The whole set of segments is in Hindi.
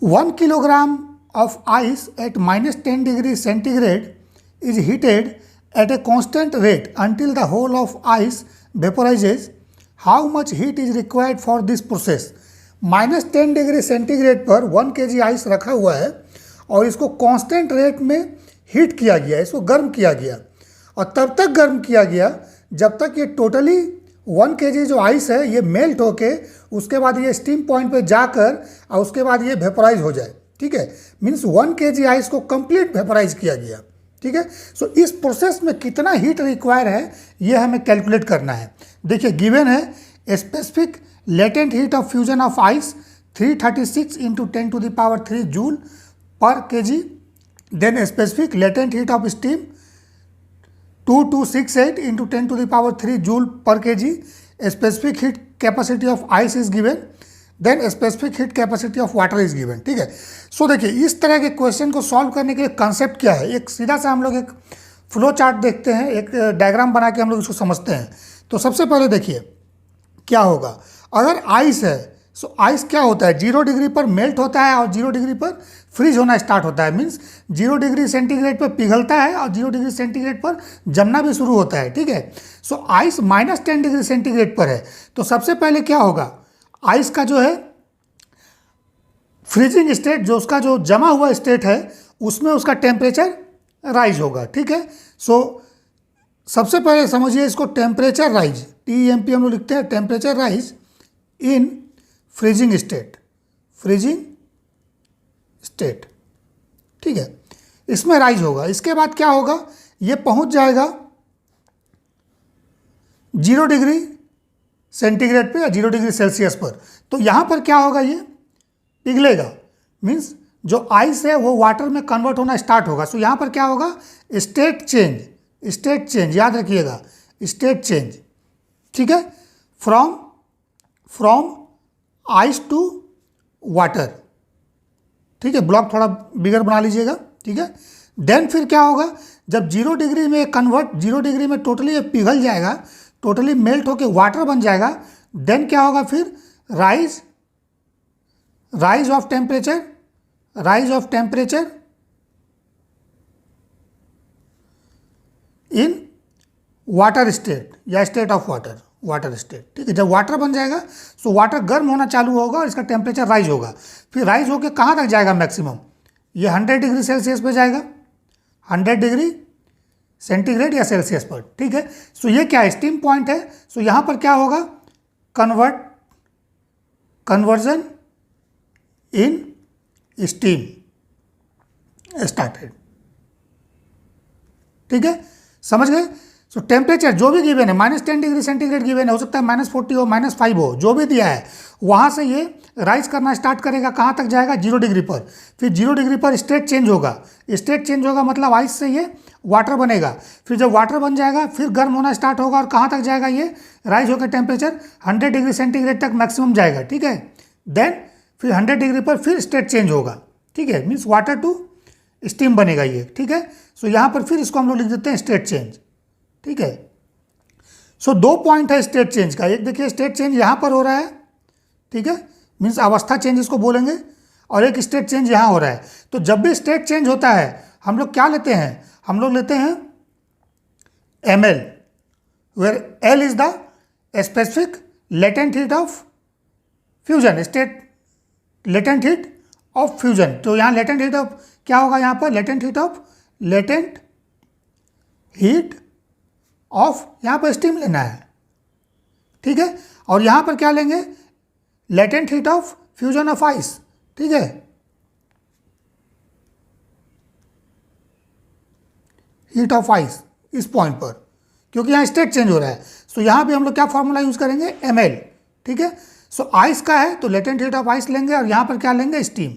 1 kilogram of ice at minus 10 degrees centigrade is heated at a constant rate until the whole of ice vaporizes. How much heat is required for this process? Minus 10 degree centigrade पर 1 kg आइस रखा हुआ है और इसको कांस्टेंट रेट में हीट किया गया, इसको गर्म किया गया और तब तक गर्म किया गया जब तक ये टोटली 1 kg जो आइस है ये मेल्ट होके उसके बाद ये स्टीम पॉइंट पे जाकर और उसके बाद ये वेपोराइज हो जाए। ठीक है, मीन्स 1 kg आइस को कंप्लीट वेपोराइज किया गया। ठीक है, सो इस प्रोसेस में कितना हीट रिक्वायर है ये हमें कैलकुलेट करना है। देखिए गिवन है specific latent heat of fusion of ice 336 into 10⁻³ joule per kg, then specific latent heat of steam 2268 into 10⁻³ joule per kg, specific heat capacity of ice is given, then specific heat capacity of water is given. ठीक है, सो देखिए इस तरह के क्वेश्चन को सॉल्व करने के लिए कंसेप्ट क्या है, एक सीधा सा हम लोग एक फ्लो चार्ट देखते हैं, एक डायग्राम बना के हम लोग इसको समझते हैं। तो सबसे पहले देखिए क्या होगा, अगर आइस है सो आइस क्या होता है 0 डिग्री पर मेल्ट होता है और 0 डिग्री पर फ्रीज होना स्टार्ट होता है, मीन्स 0 डिग्री सेंटीग्रेड पर पिघलता है और 0 डिग्री सेंटीग्रेड पर जमना भी शुरू होता है। ठीक है, सो आइस माइनस 10 डिग्री सेंटीग्रेड पर है तो सबसे पहले क्या होगा, आइस का जो है फ्रीजिंग स्टेट, जो उसका जो जमा हुआ स्टेट है उसमें उसका टेम्परेचर राइज होगा। ठीक है, सो सबसे पहले समझिए इसको टेम्परेचर राइज, TEMP हम लोग लिखते हैं, temperature rise in freezing state, freezing state. ठीक है, इसमें राइज होगा। इसके बाद क्या होगा, ये पहुंच जाएगा 0 डिग्री सेंटीग्रेड पे या 0 डिग्री सेल्सियस पर। तो यहाँ पर क्या होगा, ये पिघलेगा, मीन्स जो आइस है वो वाटर में कन्वर्ट होना स्टार्ट होगा। सो यहाँ पर क्या होगा, स्टेट चेंज, स्टेट चेंज याद रखिएगा, स्टेट चेंज। ठीक है, फ्रॉम आइस टू वाटर। ठीक है, ब्लॉक थोड़ा बिगर बना लीजिएगा। ठीक है, देन फिर क्या होगा, जब 0 डिग्री में कन्वर्ट, 0 डिग्री में टोटली पिघल जाएगा, टोटली मेल्ट होके वाटर बन जाएगा, देन क्या होगा फिर rise of temperature, rise of temperature in water state या state of water, water state. ठीक है, जब वाटर बन जाएगा तो वाटर गर्म होना चालू होगा और इसका टेम्परेचर राइज होगा। फिर राइज होकर कहाँ तक जाएगा मैक्सिमम, ये 100 डिग्री सेल्सियस पे जाएगा, 100 डिग्री सेंटीग्रेड या सेल्सियस पर। ठीक है, सो ये क्या है, स्टीम पॉइंट है। सो यहाँ पर क्या होगा, कन्वर्जन इन स्टीम स्टार्टेड। ठीक है, समझ गए। सो टेम्परेचर जो भी गिवन है, माइनस 10 डिग्री सेंटीग्रेड गिवन है, हो सकता है -40 हो, -5 हो, जो भी दिया है वहाँ से ये राइज करना स्टार्ट करेगा, कहाँ तक जाएगा 0 डिग्री पर। फिर 0 डिग्री पर स्टेट चेंज होगा, स्टेट चेंज होगा मतलब आइस से ये वाटर बनेगा। फिर जब वाटर बन जाएगा फिर गर्म होना स्टार्ट होगा और कहाँ तक जाएगा, ये राइज होकर टेम्परेचर 100 डिग्री सेंटीग्रेड तक मैक्सिमम जाएगा। ठीक है, देन फिर 100 डिग्री पर फिर स्टेट चेंज होगा। ठीक है, मीन्स वाटर टू स्टीम बनेगा ये। ठीक है, सो यहाँ पर फिर इसको हम लोग लिख देते हैं स्टेट चेंज। ठीक है, सो 2 पॉइंट है स्टेट चेंज का, एक देखिए स्टेट चेंज यहाँ पर हो रहा है। ठीक है, मीन्स अवस्था चेंज इसको बोलेंगे, और एक स्टेट चेंज यहाँ हो रहा है। तो जब भी स्टेट चेंज होता है हम लोग क्या लेते हैं, हम लोग लेते हैं ml, where L is the specific latent heat of fusion, state latent heat of fusion. तो यहाँ लेटेंट हीट ऑफ क्या होगा, यहाँ पर लेटेंट हीट ऑफ यहाँ पर स्टीम लेना है। ठीक है, और यहाँ पर क्या लेंगे, latent heat of fusion of ice. ठीक है, हीट ऑफ आइस इस पॉइंट पर, क्योंकि यहाँ स्टेट चेंज हो रहा है। सो यहाँ पे हम लोग क्या फॉर्मूला यूज करेंगे, ml। ठीक है, सो आइस का है तो लेटेंट हीट ऑफ आइस लेंगे और यहाँ पर क्या लेंगे, स्टीम।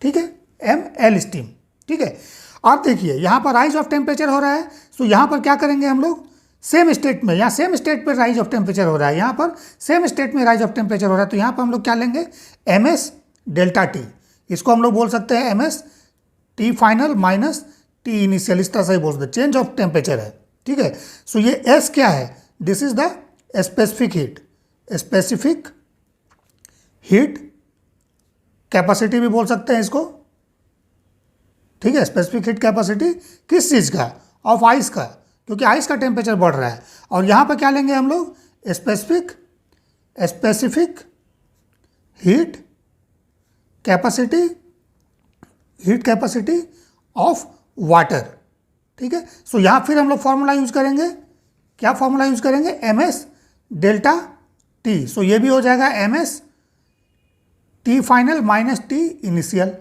ठीक है, ml स्टीम। ठीक है, अब देखिए यहाँ पर राइज ऑफ टेम्परेचर हो रहा है, सो यहाँ पर क्या करेंगे हम लोग, सेम स्टेट में, यहाँ सेम स्टेट पर राइज ऑफ टेम्परेचर हो रहा है, यहाँ पर सेम स्टेट में राइज ऑफ टेम्परेचर हो रहा है, तो यहाँ पर हम लोग क्या लेंगे, ms डेल्टा टी। इसको हम लोग बोल सकते हैं ms T final minus T initial, इस तरह से बोल सकते, चेंज ऑफ टेम्परेचर है। ठीक है, सो ये s क्या है, this is the specific heat, specific heat capacity भी बोल सकते हैं इसको, ठीक है। स्पेसिफिक हीट कैपेसिटी किस चीज़ का, ऑफ आइस का, क्योंकि आइस का टेम्परेचर बढ़ रहा है। और यहाँ पर क्या लेंगे हम लोग, specific heat capacity of water, ठीक है। सो यहाँ फिर हम लोग फॉर्मूला यूज करेंगे, क्या फॉर्मूला यूज करेंगे, ms डेल्टा T। सो ये भी हो जाएगा ms T final minus T initial.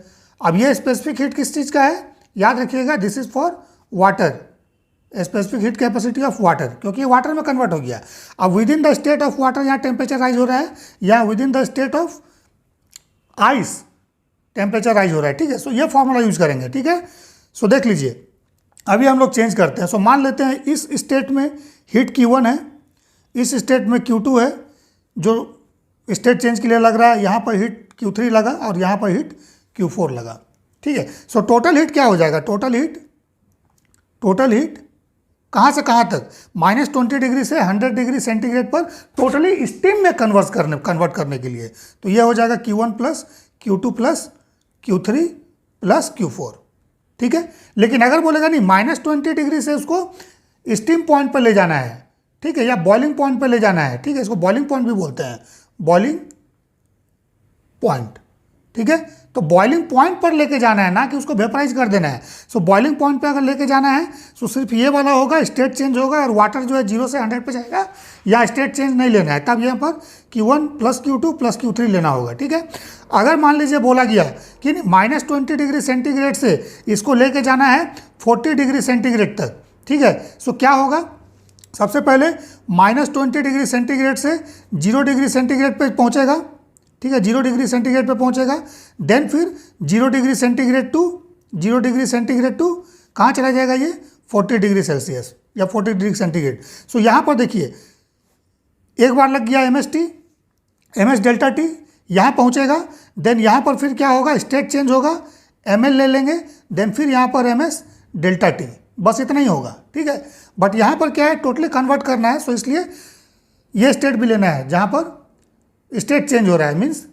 अब ये स्पेसिफिक हीट किस चीज़ का है, याद रखिएगा, this is for water, specific heat capacity of water, क्योंकि ये वाटर में कन्वर्ट हो गया। अब with in the state of water यहाँ टेम्परेचर राइज हो रहा है, या with in the state of ice temperature rise हो रहा है, ठीक है। सो ये फॉर्मूला यूज करेंगे, ठीक है। सो देख लीजिए, अभी हम लोग चेंज करते हैं। सो मान लेते हैं इस स्टेट में हीट Q1 है, इस स्टेट में Q2 है, जो स्टेट चेंज के लिए लग रहा है। यहाँ पर हीट Q3 लगा और यहाँ पर हीट Q4 लगा, ठीक है। सो टोटल हीट क्या हो जाएगा, टोटल हीट कहाँ से कहाँ तक, -20 डिग्री से 100 डिग्री सेंटीग्रेड पर टोटली स्टीम में कन्वर्ट करने के लिए। तो ये हो जाएगा Q1 plus Q2 plus Q3 plus Q4, ठीक है। लेकिन अगर बोलेगा नहीं, -20 डिग्री से उसको स्टीम पॉइंट पर ले जाना है, ठीक है, या बॉइलिंग पॉइंट पर ले जाना है, ठीक है। इसको बॉइलिंग पॉइंट भी बोलते हैं, बॉइलिंग पॉइंट, ठीक है। तो बॉइलिंग पॉइंट पर लेके जाना है, ना कि उसको वेपराइज कर देना है। सो बॉइलिंग पॉइंट पे अगर लेके जाना है तो सिर्फ ये वाला होगा, स्टेट चेंज होगा और वाटर जो है 0 से 100 पे जाएगा, या स्टेट चेंज नहीं लेना है, तब यहाँ पर Q1 plus Q2 plus Q3 लेना होगा, ठीक है। अगर मान लीजिए बोला गया कि -20 डिग्री सेंटीग्रेड से इसको लेके जाना है 40 डिग्री सेंटीग्रेड तक, ठीक है। सो क्या होगा, सबसे पहले -20 डिग्री सेंटीग्रेड से 0 डिग्री सेंटीग्रेड पे पहुँचेगा, ठीक है, 0 डिग्री सेंटीग्रेड पे पहुंचेगा। देन फिर 0 डिग्री सेंटीग्रेड टू कहाँ चला जाएगा, ये 40 डिग्री सेल्सियस या 40 डिग्री सेंटीग्रेड। सो यहाँ पर देखिए, एक बार लग गया ms डेल्टा टी, यहाँ पहुँचेगा। देन यहाँ पर फिर क्या होगा, स्टेट चेंज होगा, ml ले लेंगे, देन फिर यहाँ पर ms डेल्टा टी, बस इतना ही होगा, ठीक है। बट यहाँ पर क्या है, टोटली कन्वर्ट करना है, सो इसलिए ये स्टेट भी लेना है जहाँ पर स्टेट चेंज हो रहा है, मीन्स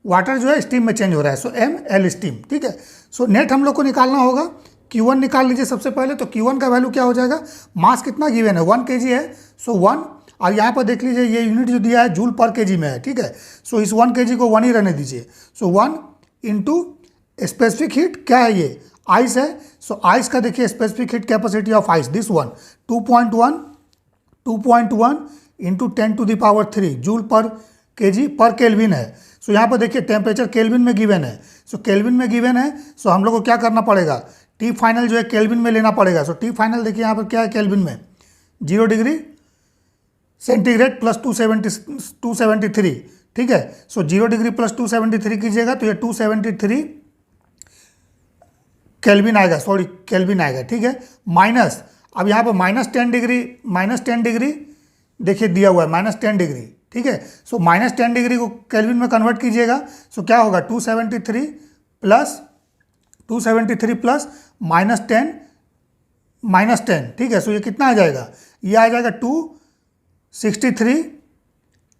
वाटर जो है स्टीम में चेंज हो रहा है। सो ml स्टीम, ठीक है। सो नेट हम लोग को निकालना होगा, Q1 निकाल लीजिए सबसे पहले। तो Q1 का वैल्यू क्या हो जाएगा, मास कितना गिवन है, 1 kg है, सो 1, और यहाँ पर देख लीजिए ये यूनिट जो दिया है जूल पर kg में है, ठीक है। सो इस 1 kg को 1 ही रहने दीजिए। सो 1 इंटू स्पेसिफिक हीट क्या है, ये आइस है। सो आइस का देखिए specific heat capacity of ice, this one 2.1 into 10⁻³ joule per kg पर केल्विन है। सो यहाँ पर देखिए टेम्परेचर केल्विन में गिवन है, सो केल्विन में गिवन है। सो हम लोग को क्या करना पड़ेगा, टी फाइनल जो है केल्विन में लेना पड़ेगा। सो टी फाइनल देखिए यहाँ पर क्या है, केल्विन में 0 डिग्री सेंटीग्रेड प्लस 273, ठीक है। सो 0 डिग्री प्लस 273 कीजिएगा तो ये 273 केल्विन आएगा, सॉरी केल्विन आएगा, ठीक है। माइनस, अब यहाँ पर -10 डिग्री देखिए दिया हुआ है, -10 डिग्री, ठीक है। सो -10 डिग्री को केल्विन में कन्वर्ट कीजिएगा। सो क्या होगा, 273 प्लस -10, ठीक है। सो ये कितना आ जाएगा, ये आ जाएगा 263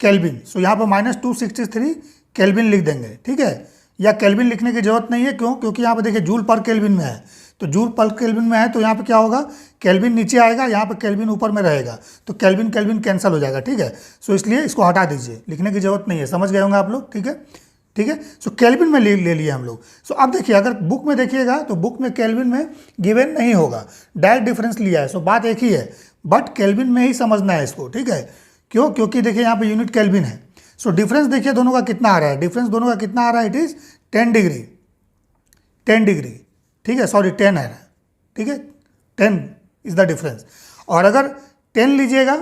केल्विन। सो यहाँ पर -263 केल्विन लिख देंगे, ठीक है। या केल्विन लिखने की जरूरत नहीं है, क्यों, क्योंकि यहाँ पर देखिए जूल पर केल्विन में है। तो जूल पर केल्विन में है तो यहाँ पे क्या होगा, केल्विन नीचे आएगा, यहाँ पे केल्विन ऊपर में रहेगा, तो केल्विन कैंसिल हो जाएगा, ठीक है। सो इसलिए इसको हटा दीजिए, लिखने की जरूरत नहीं है, समझ गए होंगे आप लोग, ठीक है, ठीक है। सो केल्विन में ले लिए हम लोग। सो अब देखिए, अगर बुक में देखिएगा तो बुक में केल्विन में गिवन नहीं होगा, डायरेक्ट डिफरेंस लिया है। सो बात एक ही है, बट केल्विन में ही समझना है इसको, ठीक है। क्यों, क्योंकि देखिए यहाँ पर यूनिट केल्विन है। सो डिफरेंस देखिए दोनों का कितना आ रहा है, डिफरेंस दोनों का कितना आ रहा है, इट इज़ 10 डिग्री, ठीक है, सॉरी 10 है, ठीक है, 10 इज द डिफरेंस। और अगर 10 लीजिएगा,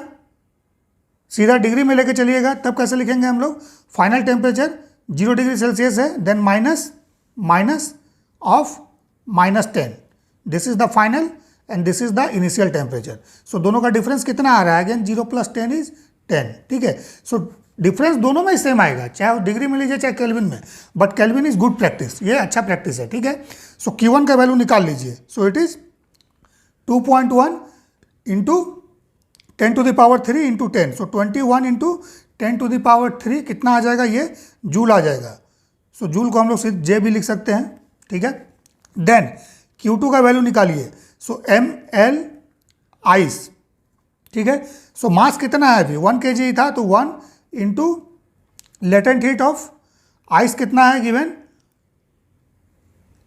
सीधा डिग्री में लेके चलिएगा, तब कैसे लिखेंगे हम लोग, फाइनल टेम्परेचर 0 डिग्री सेल्सियस है, then minus of -10, this is the final and this is the initial temperature. So दोनों का डिफरेंस कितना आ रहा है, अगेन 0 + 10 इज 10, ठीक है। सो डिफरेंस दोनों में सेम आएगा, चाहे डिग्री में लीजिए चाहे केल्विन में, but kelvin is good practice, ये अच्छा प्रैक्टिस है, ठीक है। सो Q1 का वैल्यू निकाल लीजिए। So it is 2.1 into 10⁻³ into 10, so 21 into 10⁻³ कितना आ जाएगा, ये जूल आ जाएगा। सो जूल को हम लोग सिर्फ जे भी लिख सकते हैं, ठीक है। देन Q2 का वैल्यू निकालिए, सो ml आइस, ठीक है। सो मास कितना है अभी 1 kg था, तो 1 into latent heat of ice कितना है गिवन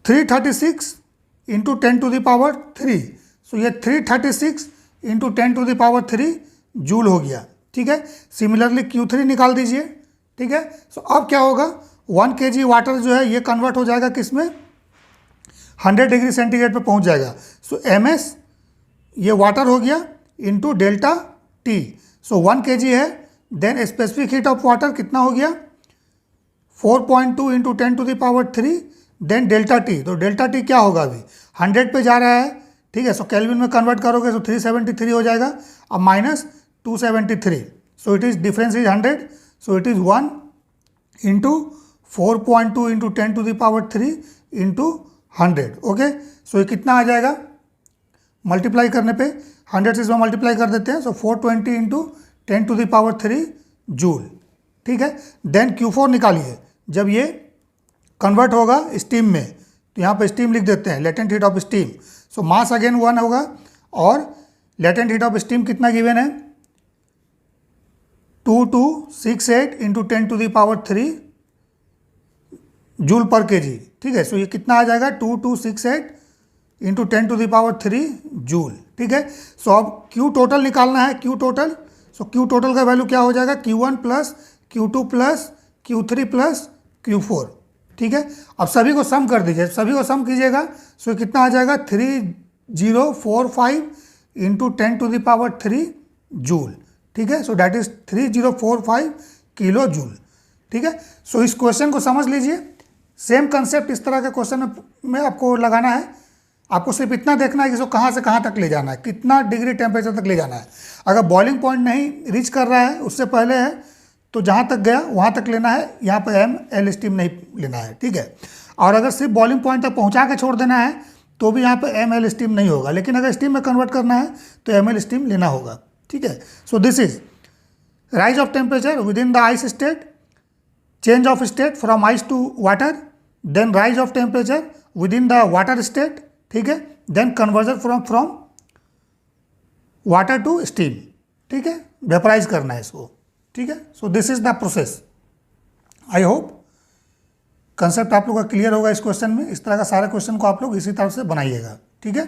336 इंटू 10⁻³ सो ये 336 इंटू 10⁻³ जूल हो गया, ठीक है। सिमिलरली Q3 निकाल दीजिए, ठीक है। सो अब क्या होगा 1 kg वाटर जो है ये कन्वर्ट हो जाएगा किस में 100 डिग्री सेंटीग्रेड पे पहुंच जाएगा। सो MS ये वाटर हो गया into delta T। So 1 kg है, then specific heat of water कितना हो गया 4.2 इंटू 10⁻³ देन डेल्टा T। तो डेल्टा T क्या होगा अभी 100 पे जा रहा है, ठीक है। सो केल्विन में कन्वर्ट करोगे तो 373 हो जाएगा, अब minus 273। So it is difference is 100, so it is 1 into 4.2 into 10⁻³ into 100, okay. So ये कितना आ जाएगा मल्टीप्लाई करने पे 100 से इसमें मल्टीप्लाई कर देते हैं, सो 420 इंटू 10⁻³ जूल, ठीक है। देन Q4 निकालिए, जब ये कन्वर्ट होगा स्टीम में, तो यहाँ पे स्टीम लिख देते हैं latent heat of steam. So mass again 1 होगा और लेटेंट हीट ऑफ स्टीम कितना गिवन है 2268 इंटू 10⁻³ जूल पर केजी, ठीक है। सो ये कितना आ जाएगा 2268 इंटू 10⁻³ जूल, ठीक है। सो अब Q टोटल निकालना है, Q टोटल। सो Q टोटल का वैल्यू क्या हो जाएगा Q1 plus Q2 plus Q3 plus Q4, ठीक है। अब सभी को सम कर दीजिए, सभी को सम कीजिएगा, सो कितना आ जाएगा 3045 इंटू 10⁻³ जूल, ठीक है। So that is 3045 kilo joule, ठीक है। सो इस क्वेश्चन को समझ लीजिए, सेम कंसेप्ट इस तरह के क्वेश्चन में आपको लगाना है। आपको सिर्फ इतना देखना है कि इसको कहाँ से कहाँ तक ले जाना है, कितना डिग्री टेम्परेचर तक ले जाना है। अगर बॉइलिंग पॉइंट नहीं रीच कर रहा है, उससे पहले है, तो जहाँ तक गया वहाँ तक लेना है, यहाँ पर ml स्टीम नहीं लेना है, ठीक है। और अगर सिर्फ बॉइलिंग पॉइंट तक पहुँचा के छोड़ देना है तो भी यहाँ पर ml स्टीम नहीं होगा, लेकिन अगर स्टीम में कन्वर्ट करना है तो ml स्टीम लेना होगा, ठीक है। So this is rise of temperature within the ice state, change of state from ice to water, then rise of temperature within the water state, ठीक है, then conversion from water to steam, ठीक है, वेपराइज करना है इसको, ठीक है। So this is the process. I hope concept आप लोग का क्लियर होगा इस क्वेश्चन में। इस तरह का सारे क्वेश्चन को आप लोग इसी तरह से बनाइएगा, ठीक है।